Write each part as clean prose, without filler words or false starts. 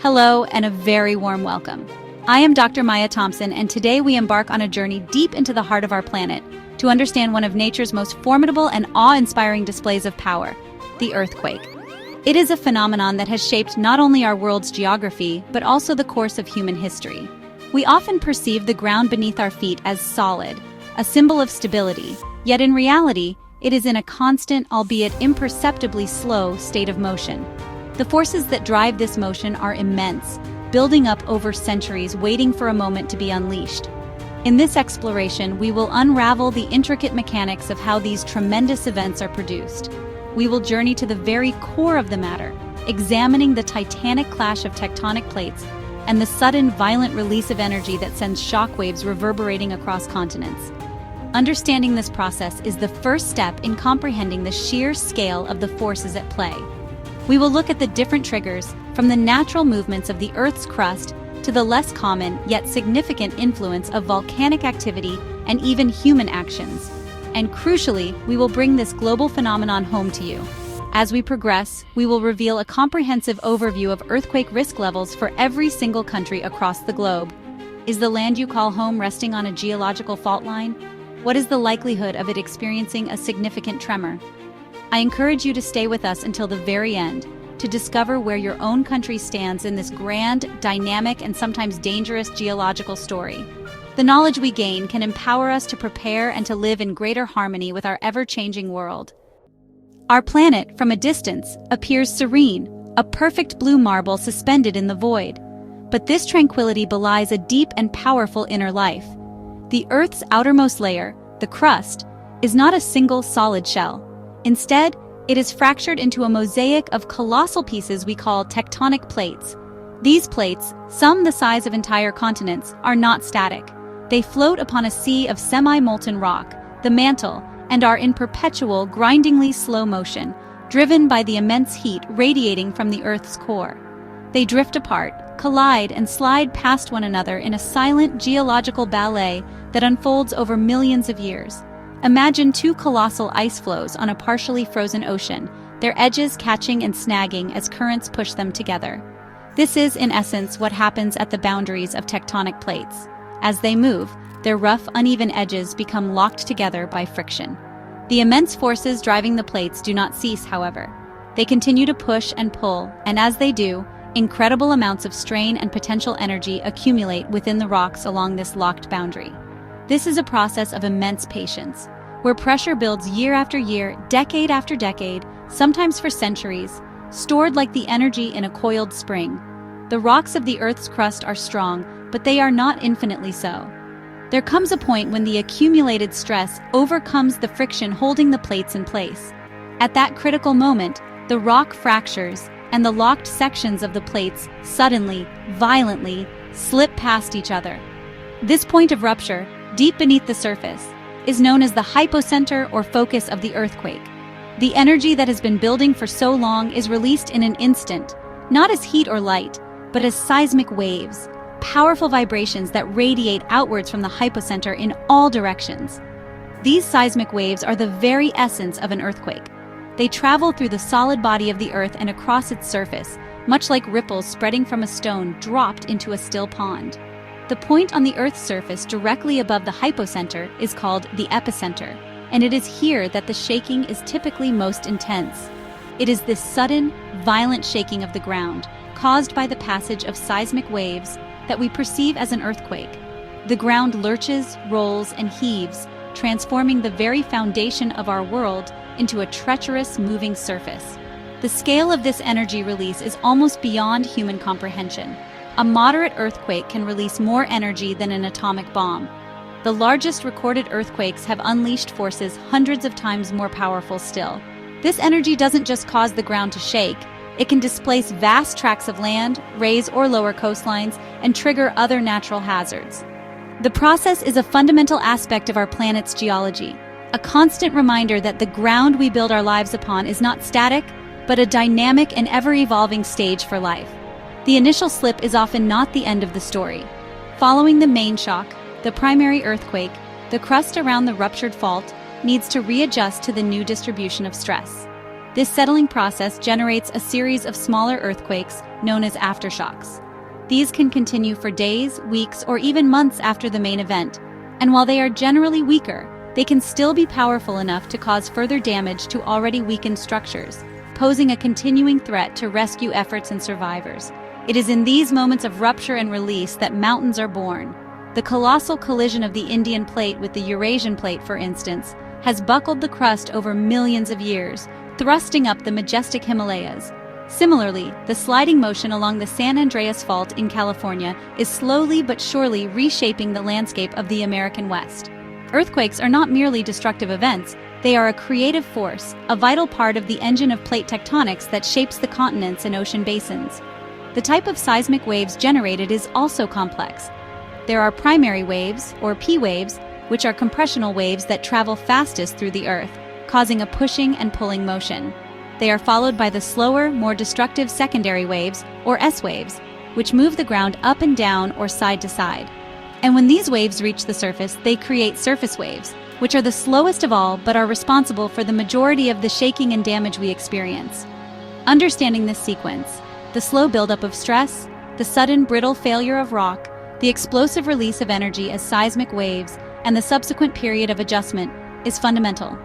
Hello, and a very warm welcome. I am Dr. Maya Thompson, and today we embark on a journey deep into the heart of our planet to understand one of nature's most formidable and awe-inspiring displays of power, the earthquake. It is a phenomenon that has shaped not only our world's geography, but also the course of human history. We often perceive the ground beneath our feet as solid, a symbol of stability, yet in reality, it is in a constant, albeit imperceptibly slow, state of motion. The forces that drive this motion are immense, building up over centuries, waiting for a moment to be unleashed. In this exploration, we will unravel the intricate mechanics of how these tremendous events are produced. We will journey to the very core of the matter, examining the titanic clash of tectonic plates and the sudden, violent release of energy that sends shockwaves reverberating across continents. Understanding this process is the first step in comprehending the sheer scale of the forces at play. We will look at the different triggers, from the natural movements of the Earth's crust to the less common yet significant influence of volcanic activity and even human actions. And crucially, we will bring this global phenomenon home to you. As we progress, we will reveal a comprehensive overview of earthquake risk levels for every single country across the globe. Is the land you call home resting on a geological fault line? What is the likelihood of it experiencing a significant tremor? I encourage you to stay with us until the very end to discover where your own country stands in this grand, dynamic, and sometimes dangerous geological story. The knowledge we gain can empower us to prepare and to live in greater harmony with our ever-changing world. Our planet, from a distance, appears serene, a perfect blue marble suspended in the void. But this tranquility belies a deep and powerful inner life. The Earth's outermost layer, the crust, is not a single solid shell. Instead, it is fractured into a mosaic of colossal pieces we call tectonic plates. These plates, some the size of entire continents, are not static. They float upon a sea of semi-molten rock, the mantle, and are in perpetual, grindingly slow motion, driven by the immense heat radiating from the Earth's core. They drift apart, collide, and slide past one another in a silent geological ballet that unfolds over millions of years. Imagine two colossal ice floes on a partially frozen ocean, their edges catching and snagging as currents push them together. This is, in essence, what happens at the boundaries of tectonic plates. As they move, their rough, uneven edges become locked together by friction. The immense forces driving the plates do not cease, however. They continue to push and pull, and as they do, incredible amounts of strain and potential energy accumulate within the rocks along this locked boundary. This is a process of immense patience, where pressure builds year after year, decade after decade, sometimes for centuries, stored like the energy in a coiled spring. The rocks of the Earth's crust are strong, but they are not infinitely so. There comes a point when the accumulated stress overcomes the friction holding the plates in place. At that critical moment, the rock fractures, and the locked sections of the plates suddenly, violently, slip past each other. This point of rupture, deep beneath the surface, is known as the hypocenter or focus of the earthquake. The energy that has been building for so long is released in an instant, not as heat or light, but as seismic waves, powerful vibrations that radiate outwards from the hypocenter in all directions. These seismic waves are the very essence of an earthquake. They travel through the solid body of the Earth and across its surface, much like ripples spreading from a stone dropped into a still pond. The point on the Earth's surface directly above the hypocenter is called the epicenter, and it is here that the shaking is typically most intense. It is this sudden, violent shaking of the ground, caused by the passage of seismic waves, that we perceive as an earthquake. The ground lurches, rolls, and heaves, transforming the very foundation of our world into a treacherous, moving surface. The scale of this energy release is almost beyond human comprehension. A moderate earthquake can release more energy than an atomic bomb. The largest recorded earthquakes have unleashed forces hundreds of times more powerful still. This energy doesn't just cause the ground to shake, it can displace vast tracts of land, raise or lower coastlines, and trigger other natural hazards. The process is a fundamental aspect of our planet's geology, a constant reminder that the ground we build our lives upon is not static, but a dynamic and ever-evolving stage for life. The initial slip is often not the end of the story. Following the main shock, the primary earthquake, the crust around the ruptured fault needs to readjust to the new distribution of stress. This settling process generates a series of smaller earthquakes known as aftershocks. These can continue for days, weeks, or even months after the main event, and while they are generally weaker, they can still be powerful enough to cause further damage to already weakened structures, posing a continuing threat to rescue efforts and survivors. It is in these moments of rupture and release that mountains are born. The colossal collision of the Indian plate with the Eurasian plate, for instance, has buckled the crust over millions of years, thrusting up the majestic Himalayas. Similarly, the sliding motion along the San Andreas Fault in California is slowly but surely reshaping the landscape of the American West. Earthquakes are not merely destructive events, they are a creative force, a vital part of the engine of plate tectonics that shapes the continents and ocean basins. The type of seismic waves generated is also complex. There are primary waves, or P waves, which are compressional waves that travel fastest through the Earth, causing a pushing and pulling motion. They are followed by the slower, more destructive secondary waves, or S waves, which move the ground up and down or side to side. And when these waves reach the surface, they create surface waves, which are the slowest of all but are responsible for the majority of the shaking and damage we experience. Understanding this sequence, the slow buildup of stress, the sudden brittle failure of rock, the explosive release of energy as seismic waves, and the subsequent period of adjustment, is fundamental.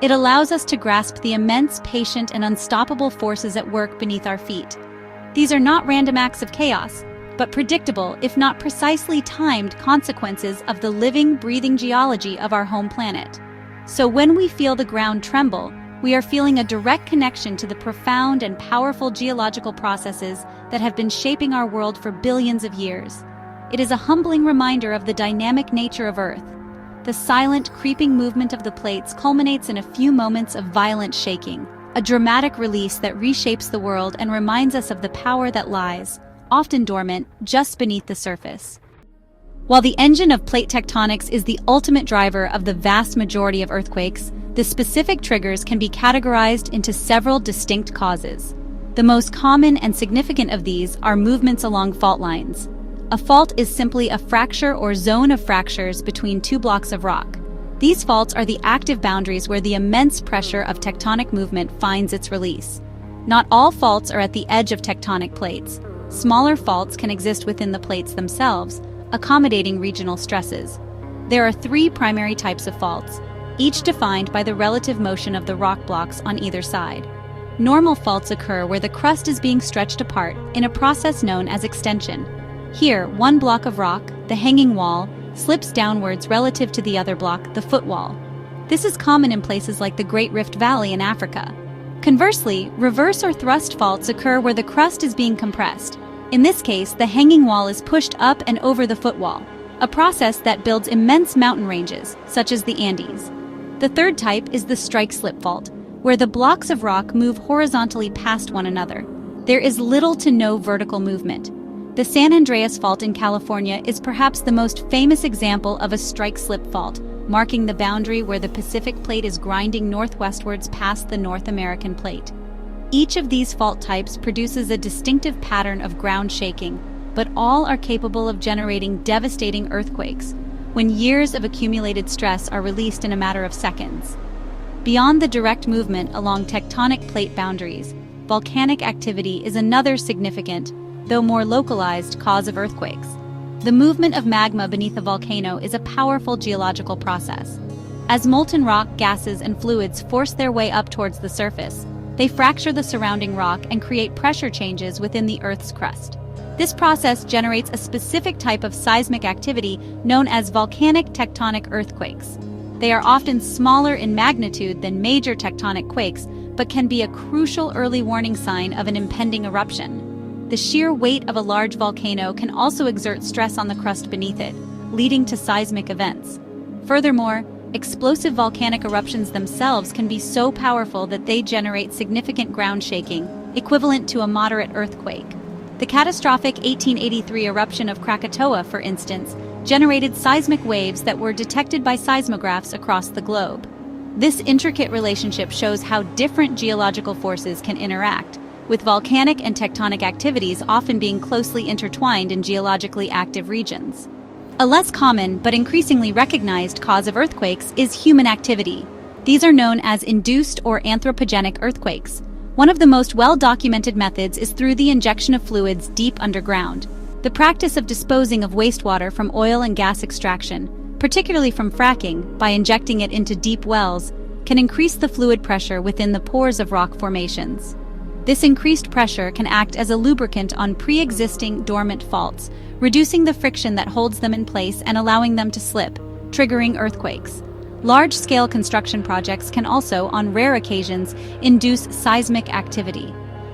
It allows us to grasp the immense, patient, and unstoppable forces at work beneath our feet. These are not random acts of chaos, but predictable, if not precisely timed, consequences of the living, breathing geology of our home planet. So when we feel the ground tremble, we are feeling a direct connection to the profound and powerful geological processes that have been shaping our world for billions of years. It is a humbling reminder of the dynamic nature of Earth. The silent, creeping movement of the plates culminates in a few moments of violent shaking, a dramatic release that reshapes the world and reminds us of the power that lies, often dormant, just beneath the surface. While the engine of plate tectonics is the ultimate driver of the vast majority of earthquakes, the specific triggers can be categorized into several distinct causes. The most common and significant of these are movements along fault lines. A fault is simply a fracture or zone of fractures between two blocks of rock. These faults are the active boundaries where the immense pressure of tectonic movement finds its release. Not all faults are at the edge of tectonic plates. Smaller faults can exist within the plates themselves, accommodating regional stresses. There are three primary types of faults, each defined by the relative motion of the rock blocks on either side. Normal faults occur where the crust is being stretched apart in a process known as extension. Here, one block of rock, the hanging wall, slips downwards relative to the other block, the footwall. This is common in places like the Great Rift Valley in Africa. Conversely, reverse or thrust faults occur where the crust is being compressed. In this case, the hanging wall is pushed up and over the footwall, a process that builds immense mountain ranges, such as the Andes. The third type is the strike-slip fault, where the blocks of rock move horizontally past one another. There is little to no vertical movement. The San Andreas Fault in California is perhaps the most famous example of a strike-slip fault, marking the boundary where the Pacific Plate is grinding northwestwards past the North American Plate. Each of these fault types produces a distinctive pattern of ground shaking, but all are capable of generating devastating earthquakes, when years of accumulated stress are released in a matter of seconds. Beyond the direct movement along tectonic plate boundaries, volcanic activity is another significant, though more localized, cause of earthquakes. The movement of magma beneath a volcano is a powerful geological process. As molten rock, gases, and fluids force their way up towards the surface, they fracture the surrounding rock and create pressure changes within the Earth's crust. This process generates a specific type of seismic activity known as volcanic tectonic earthquakes. They are often smaller in magnitude than major tectonic quakes, but can be a crucial early warning sign of an impending eruption. The sheer weight of a large volcano can also exert stress on the crust beneath it, leading to seismic events. Furthermore, explosive volcanic eruptions themselves can be so powerful that they generate significant ground shaking, equivalent to a moderate earthquake. The catastrophic 1883 eruption of Krakatoa, for instance, generated seismic waves that were detected by seismographs across the globe. This intricate relationship shows how different geological forces can interact, with volcanic and tectonic activities often being closely intertwined in geologically active regions. A less common but increasingly recognized cause of earthquakes is human activity. These are known as induced or anthropogenic earthquakes. One of the most well-documented methods is through the injection of fluids deep underground. The practice of disposing of wastewater from oil and gas extraction, particularly from fracking, by injecting it into deep wells, can increase the fluid pressure within the pores of rock formations. This increased pressure can act as a lubricant on pre-existing dormant faults, reducing the friction that holds them in place and allowing them to slip, triggering earthquakes. Large-scale construction projects can also, on rare occasions, induce seismic activity.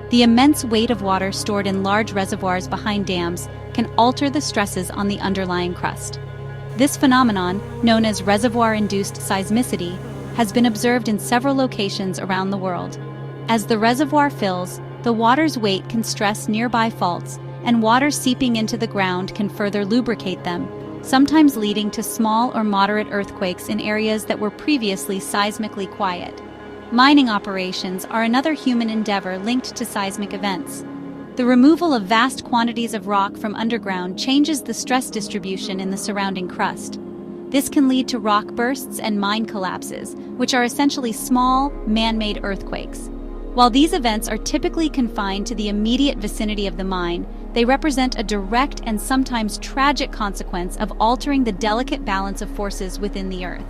The immense weight of water stored in large reservoirs behind dams can alter the stresses on the underlying crust. This phenomenon, known as reservoir-induced seismicity, has been observed in several locations around the world. As the reservoir fills, the water's weight can stress nearby faults, and water seeping into the ground can further lubricate them, sometimes leading to small or moderate earthquakes in areas that were previously seismically quiet. Mining operations are another human endeavor linked to seismic events. The removal of vast quantities of rock from underground changes the stress distribution in the surrounding crust. This can lead to rock bursts and mine collapses, which are essentially small, man-made earthquakes. While these events are typically confined to the immediate vicinity of the mine, they represent a direct and sometimes tragic consequence of altering the delicate balance of forces within the earth.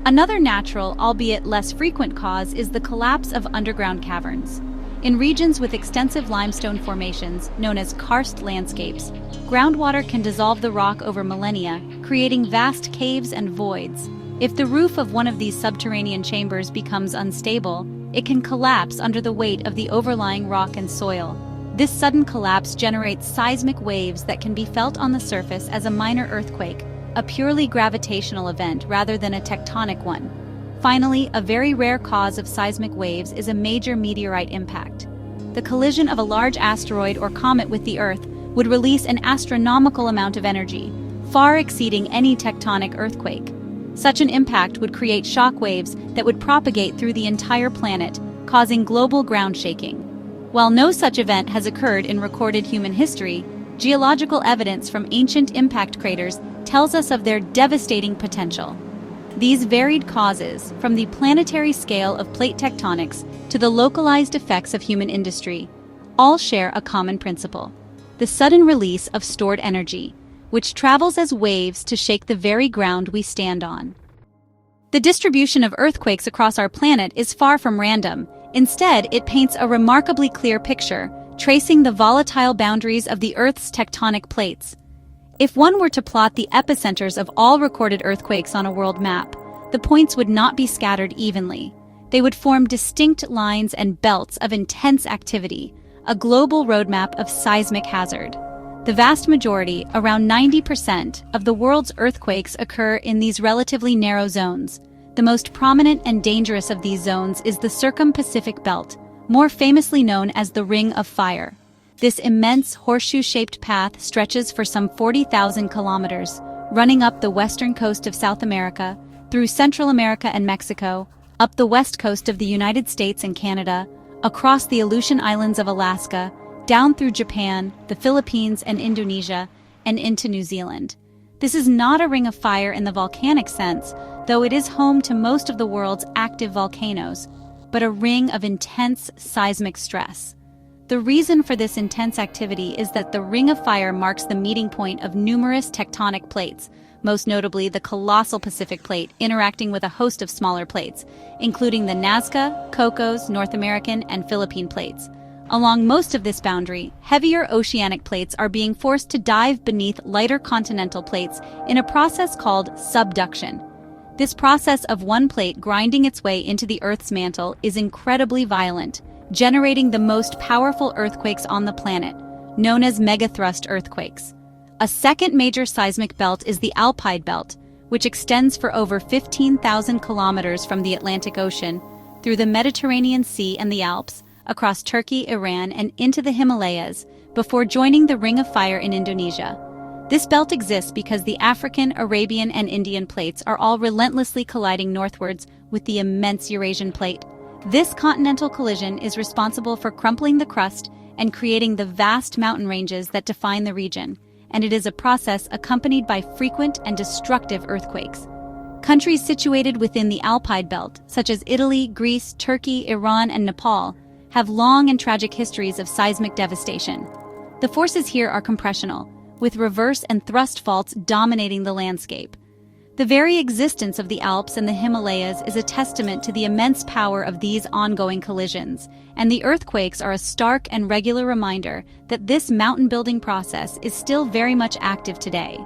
Another natural, albeit less frequent cause is the collapse of underground caverns. In regions with extensive limestone formations, known as karst landscapes, groundwater can dissolve the rock over millennia, creating vast caves and voids. If the roof of one of these subterranean chambers becomes unstable, it can collapse under the weight of the overlying rock and soil. This sudden collapse generates seismic waves that can be felt on the surface as a minor earthquake, a purely gravitational event rather than a tectonic one. Finally, a very rare cause of seismic waves is a major meteorite impact. The collision of a large asteroid or comet with the Earth would release an astronomical amount of energy, far exceeding any tectonic earthquake. Such an impact would create shock waves that would propagate through the entire planet, causing global ground shaking. While no such event has occurred in recorded human history, geological evidence from ancient impact craters tells us of their devastating potential. These varied causes, from the planetary scale of plate tectonics to the localized effects of human industry, all share a common principle: the sudden release of stored energy, which travels as waves to shake the very ground we stand on. The distribution of earthquakes across our planet is far from random. Instead, it paints a remarkably clear picture, tracing the volatile boundaries of the Earth's tectonic plates. If one were to plot the epicenters of all recorded earthquakes on a world map, the points would not be scattered evenly. They would form distinct lines and belts of intense activity, a global roadmap of seismic hazard. The vast majority, around 90%, of the world's earthquakes occur in these relatively narrow zones. The most prominent and dangerous of these zones is the Circum-Pacific Belt, more famously known as the Ring of Fire. This immense horseshoe-shaped path stretches for some 40,000 kilometers, running up the western coast of South America, through Central America and Mexico, up the west coast of the United States and Canada, across the Aleutian Islands of Alaska, down through Japan, the Philippines and Indonesia, and into New Zealand. This is not a ring of fire in the volcanic sense, though it is home to most of the world's active volcanoes, but a ring of intense seismic stress. The reason for this intense activity is that the Ring of Fire marks the meeting point of numerous tectonic plates, most notably the colossal Pacific Plate interacting with a host of smaller plates, including the Nazca, Cocos, North American, and Philippine plates. Along most of this boundary, heavier oceanic plates are being forced to dive beneath lighter continental plates in a process called subduction. This process of one plate grinding its way into the Earth's mantle is incredibly violent, generating the most powerful earthquakes on the planet, known as megathrust earthquakes. A second major seismic belt is the Alpide Belt, which extends for over 15,000 kilometers from the Atlantic Ocean, through the Mediterranean Sea and the Alps, across Turkey, Iran, and into the Himalayas, before joining the Ring of Fire in Indonesia. This belt exists because the African, Arabian, and Indian plates are all relentlessly colliding northwards with the immense Eurasian plate. This continental collision is responsible for crumpling the crust and creating the vast mountain ranges that define the region, and it is a process accompanied by frequent and destructive earthquakes. Countries situated within the Alpide Belt, such as Italy, Greece, Turkey, Iran, and Nepal, have long and tragic histories of seismic devastation. The forces here are compressional, with reverse and thrust faults dominating the landscape. The very existence of the Alps and the Himalayas is a testament to the immense power of these ongoing collisions, and the earthquakes are a stark and regular reminder that this mountain-building process is still very much active today.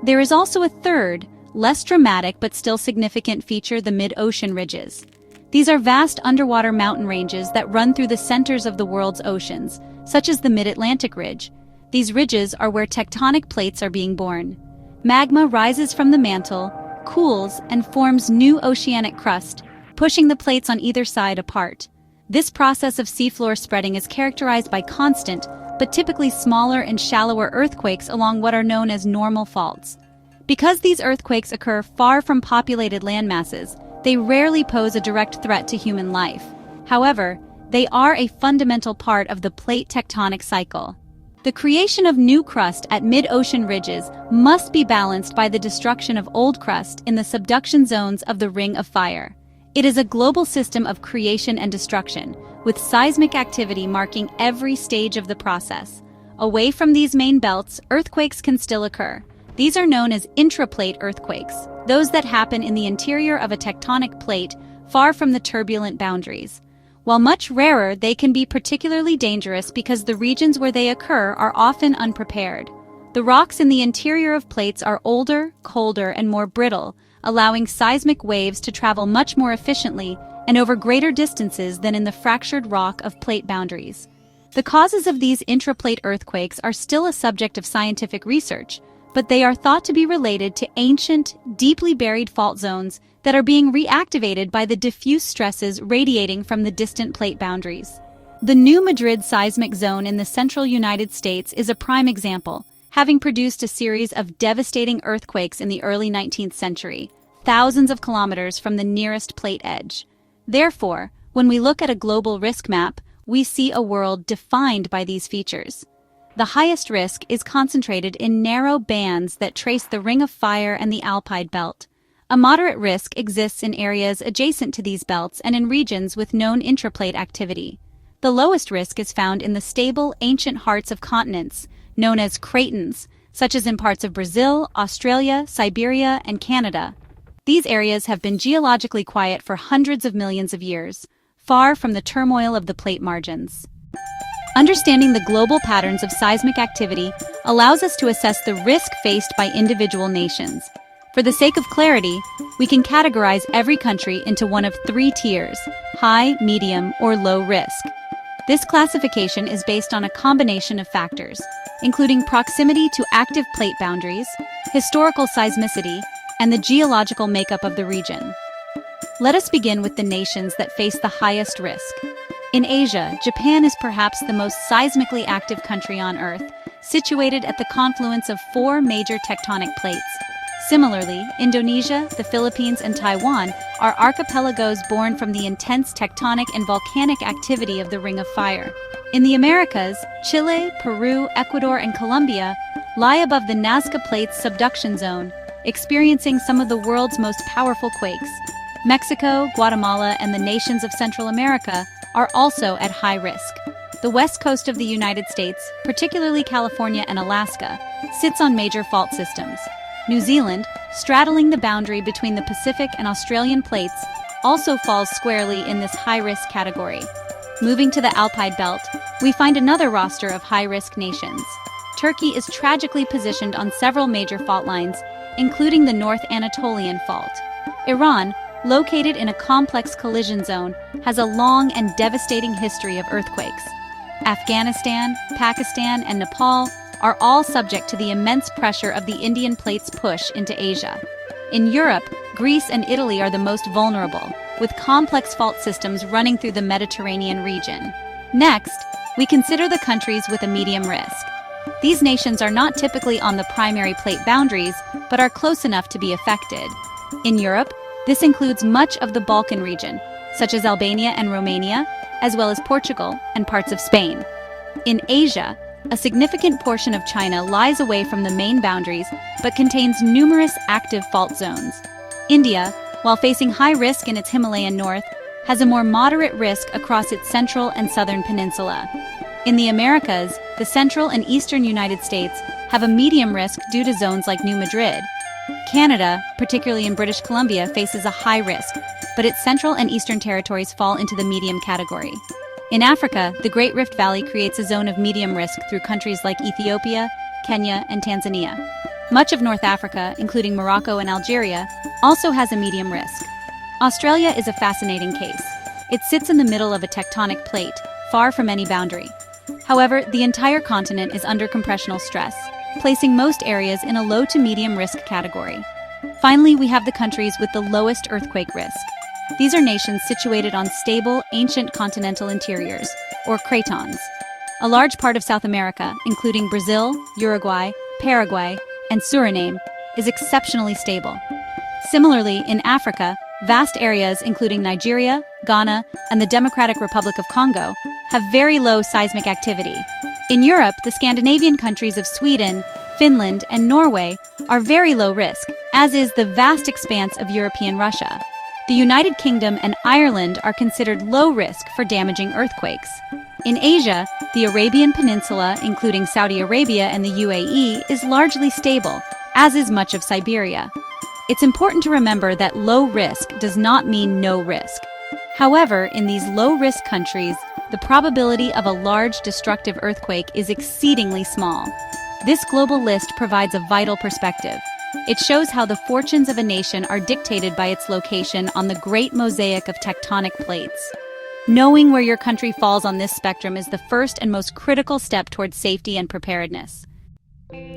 There is also a third, less dramatic but still significant feature: the mid-ocean ridges. These are vast underwater mountain ranges that run through the centers of the world's oceans, such as the Mid-Atlantic Ridge. These ridges are where tectonic plates are being born. Magma rises from the mantle, cools, and forms new oceanic crust, pushing the plates on either side apart. This process of seafloor spreading is characterized by constant, but typically smaller and shallower earthquakes along what are known as normal faults. Because these earthquakes occur far from populated landmasses, they rarely pose a direct threat to human life. However, they are a fundamental part of the plate tectonic cycle. The creation of new crust at mid-ocean ridges must be balanced by the destruction of old crust in the subduction zones of the Ring of Fire. It is a global system of creation and destruction, with seismic activity marking every stage of the process. Away from these main belts, earthquakes can still occur. These are known as intraplate earthquakes, those that happen in the interior of a tectonic plate, far from the turbulent boundaries. While much rarer, they can be particularly dangerous because the regions where they occur are often unprepared. The rocks in the interior of plates are older, colder, and more brittle, allowing seismic waves to travel much more efficiently and over greater distances than in the fractured rock of plate boundaries. The causes of these intraplate earthquakes are still a subject of scientific research, but they are thought to be related to ancient, deeply buried fault zones that are being reactivated by the diffuse stresses radiating from the distant plate boundaries. The New Madrid seismic zone in the central United States is a prime example, having produced a series of devastating earthquakes in the early 19th century, thousands of kilometers from the nearest plate edge. Therefore, when we look at a global risk map, we see a world defined by these features. The highest risk is concentrated in narrow bands that trace the Ring of Fire and the Alpide Belt. A moderate risk exists in areas adjacent to these belts and in regions with known intraplate activity. The lowest risk is found in the stable, ancient hearts of continents, known as cratons, such as in parts of Brazil, Australia, Siberia, and Canada. These areas have been geologically quiet for hundreds of millions of years, far from the turmoil of the plate margins. Understanding the global patterns of seismic activity allows us to assess the risk faced by individual nations. For the sake of clarity, we can categorize every country into one of three tiers: high, medium, or low risk. This classification is based on a combination of factors, including proximity to active plate boundaries, historical seismicity, and the geological makeup of the region. Let us begin with the nations that face the highest risk. In Asia, Japan is perhaps the most seismically active country on Earth, situated at the confluence of four major tectonic plates. Similarly, Indonesia, the Philippines, and Taiwan are archipelagos born from the intense tectonic and volcanic activity of the Ring of Fire. In the Americas, Chile, Peru, Ecuador, and Colombia lie above the Nazca Plate's subduction zone, experiencing some of the world's most powerful quakes. Mexico, Guatemala, and the nations of Central America are also at high risk. The west coast of the United States, particularly California and Alaska, sits on major fault systems. New Zealand, straddling the boundary between the Pacific and Australian plates, also falls squarely in this high-risk category. Moving to the Alpide Belt, we find another roster of high-risk nations. Turkey is tragically positioned on several major fault lines, including the North Anatolian Fault. Iran, located in a complex collision zone, has a long and devastating history of earthquakes. Afghanistan, Pakistan, and Nepal are all subject to the immense pressure of the Indian Plate's push into Asia. In Europe, Greece and Italy are the most vulnerable, with complex fault systems running through the Mediterranean region. Next, we consider the countries with a medium risk. These nations are not typically on the primary plate boundaries, but are close enough to be affected. In Europe, this includes much of the Balkan region, such as Albania and Romania, as well as Portugal and parts of Spain. In Asia, a significant portion of China lies away from the main boundaries but contains numerous active fault zones. India, while facing high risk in its Himalayan north, has a more moderate risk across its central and southern peninsula. In the Americas, the central and eastern United States have a medium risk due to zones like New Madrid. Canada, particularly in British Columbia, faces a high risk, but its central and eastern territories fall into the medium category. In Africa, the Great Rift Valley creates a zone of medium risk through countries like Ethiopia, Kenya, and Tanzania. Much of North Africa, including Morocco and Algeria, also has a medium risk. Australia is a fascinating case. It sits in the middle of a tectonic plate, far from any boundary. However, the entire continent is under compressional stress, placing most areas in a low to medium risk category. Finally, we have the countries with the lowest earthquake risk. These are nations situated on stable, ancient continental interiors, or cratons. A large part of South America, including Brazil, Uruguay, Paraguay, and Suriname, is exceptionally stable. Similarly, in Africa, vast areas including Nigeria, Ghana, and the Democratic Republic of Congo have very low seismic activity. In Europe, the Scandinavian countries of Sweden, Finland, and Norway are very low risk, as is the vast expanse of European Russia. The United Kingdom and Ireland are considered low risk for damaging earthquakes. In Asia, the Arabian Peninsula, including Saudi Arabia and the UAE, is largely stable, as is much of Siberia. It's important to remember that low risk does not mean no risk. However, in these low-risk countries, the probability of a large destructive earthquake is exceedingly small. This global list provides a vital perspective. It shows how the fortunes of a nation are dictated by its location on the great mosaic of tectonic plates. Knowing where your country falls on this spectrum is the first and most critical step towards safety and preparedness.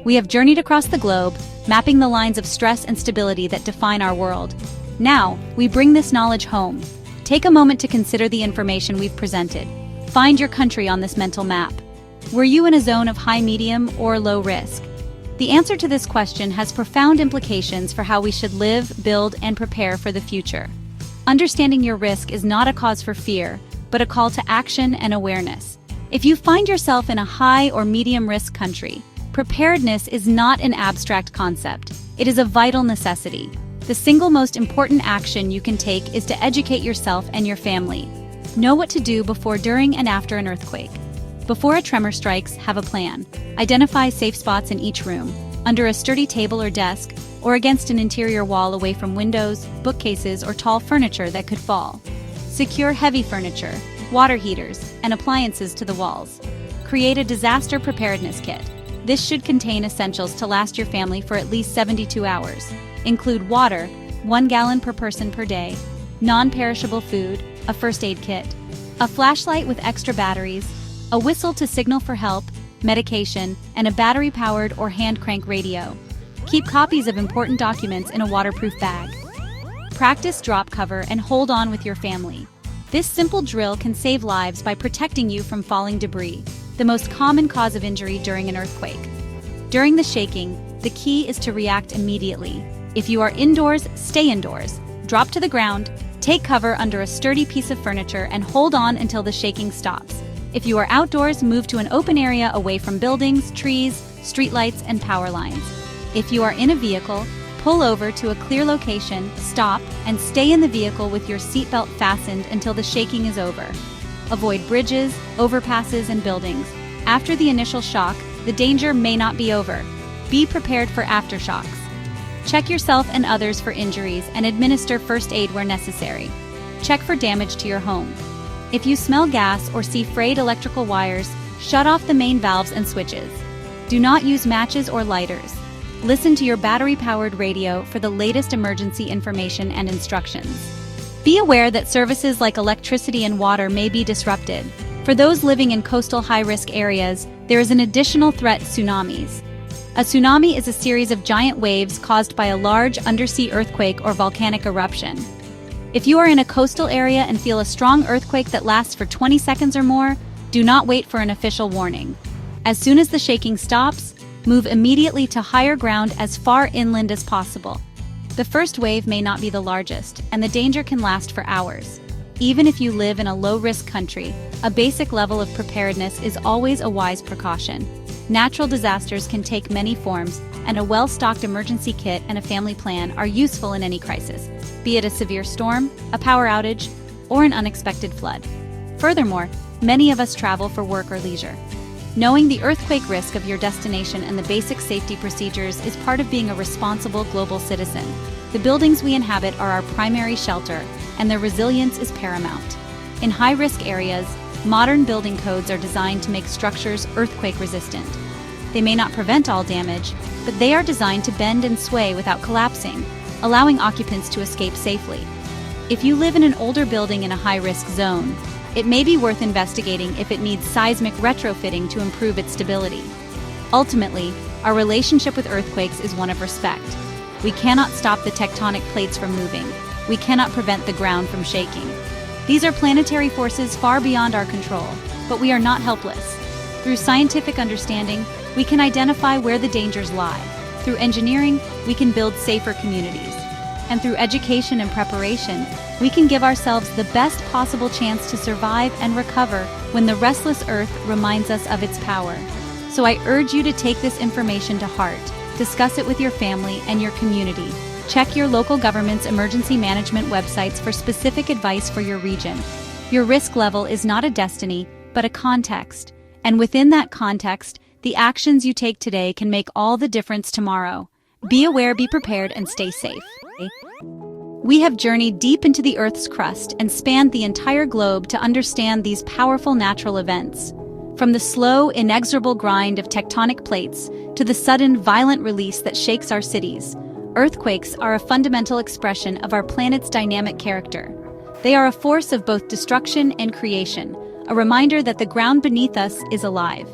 We have journeyed across the globe, mapping the lines of stress and stability that define our world. Now, we bring this knowledge home. Take a moment to consider the information we've presented. Find your country on this mental map. Were you in a zone of high, medium, or low risk? The answer to this question has profound implications for how we should live, build, and prepare for the future. Understanding your risk is not a cause for fear, but a call to action and awareness. If you find yourself in a high or medium risk country, preparedness is not an abstract concept. It is a vital necessity. The single most important action you can take is to educate yourself and your family. Know what to do before, during, and after an earthquake. Before a tremor strikes, have a plan. Identify safe spots in each room, under a sturdy table or desk, or against an interior wall away from windows, bookcases, or tall furniture that could fall. Secure heavy furniture, water heaters, and appliances to the walls. Create a disaster preparedness kit. This should contain essentials to last your family for at least 72 hours. Include water, 1 gallon per person per day, non-perishable food, a first aid kit, a flashlight with extra batteries, a whistle to signal for help, medication, and a battery-powered or hand-crank radio. Keep copies of important documents in a waterproof bag. Practice drop cover and hold on with your family. This simple drill can save lives by protecting you from falling debris, the most common cause of injury during an earthquake. During the shaking, the key is to react immediately. If you are indoors, stay indoors. Drop to the ground, take cover under a sturdy piece of furniture, and hold on until the shaking stops. If you are outdoors, move to an open area away from buildings, trees, streetlights, and power lines. If you are in a vehicle, pull over to a clear location, stop, and stay in the vehicle with your seatbelt fastened until the shaking is over. Avoid bridges, overpasses, and buildings. After the initial shock, the danger may not be over. Be prepared for aftershocks. Check yourself and others for injuries and administer first aid where necessary. Check for damage to your home. If you smell gas or see frayed electrical wires, shut off the main valves and switches. Do not use matches or lighters. Listen to your battery-powered radio for the latest emergency information and instructions. Be aware that services like electricity and water may be disrupted. For those living in coastal high-risk areas, there is an additional threat: tsunamis. A tsunami is a series of giant waves caused by a large undersea earthquake or volcanic eruption. If you are in a coastal area and feel a strong earthquake that lasts for 20 seconds or more, do not wait for an official warning. As soon as the shaking stops, move immediately to higher ground as far inland as possible. The first wave may not be the largest, and the danger can last for hours. Even if you live in a low-risk country, a basic level of preparedness is always a wise precaution. Natural disasters can take many forms, and a well-stocked emergency kit and a family plan are useful in any crisis, be it a severe storm, a power outage, or an unexpected flood. Furthermore, many of us travel for work or leisure. Knowing the earthquake risk of your destination and the basic safety procedures is part of being a responsible global citizen. The buildings we inhabit are our primary shelter, and their resilience is paramount. In high-risk areas, modern building codes are designed to make structures earthquake-resistant. They may not prevent all damage, but they are designed to bend and sway without collapsing, allowing occupants to escape safely. If you live in an older building in a high-risk zone, it may be worth investigating if it needs seismic retrofitting to improve its stability. Ultimately, our relationship with earthquakes is one of respect. We cannot stop the tectonic plates from moving. We cannot prevent the ground from shaking. These are planetary forces far beyond our control, but we are not helpless. Through scientific understanding, we can identify where the dangers lie. Through engineering, we can build safer communities. And through education and preparation, we can give ourselves the best possible chance to survive and recover when the restless earth reminds us of its power. So I urge you to take this information to heart, discuss it with your family and your community. Check your local government's emergency management websites for specific advice for your region. Your risk level is not a destiny, but a context. And within that context, the actions you take today can make all the difference tomorrow. Be aware, be prepared, and stay safe. We have journeyed deep into the Earth's crust and spanned the entire globe to understand these powerful natural events. From the slow, inexorable grind of tectonic plates to the sudden, violent release that shakes our cities, earthquakes are a fundamental expression of our planet's dynamic character. They are a force of both destruction and creation, a reminder that the ground beneath us is alive.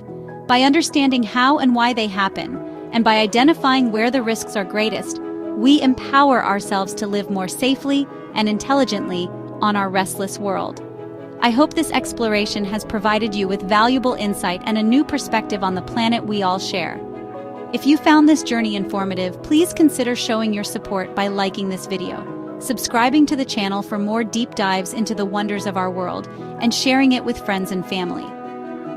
By understanding how and why they happen, and by identifying where the risks are greatest, we empower ourselves to live more safely and intelligently on our restless world. I hope this exploration has provided you with valuable insight and a new perspective on the planet we all share. If you found this journey informative, please consider showing your support by liking this video, subscribing to the channel for more deep dives into the wonders of our world, and sharing it with friends and family.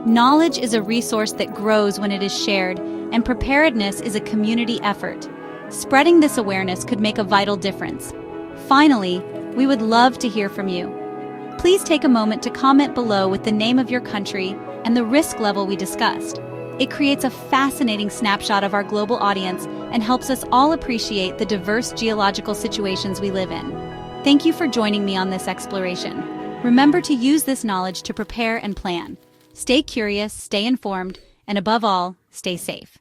Knowledge is a resource that grows when it is shared, and preparedness is a community effort. Spreading this awareness could make a vital difference. Finally, we would love to hear from you. Please take a moment to comment below with the name of your country and the risk level we discussed. It creates a fascinating snapshot of our global audience and helps us all appreciate the diverse geological situations we live in. Thank you for joining me on this exploration. Remember to use this knowledge to prepare and plan. Stay curious, stay informed, and above all, stay safe.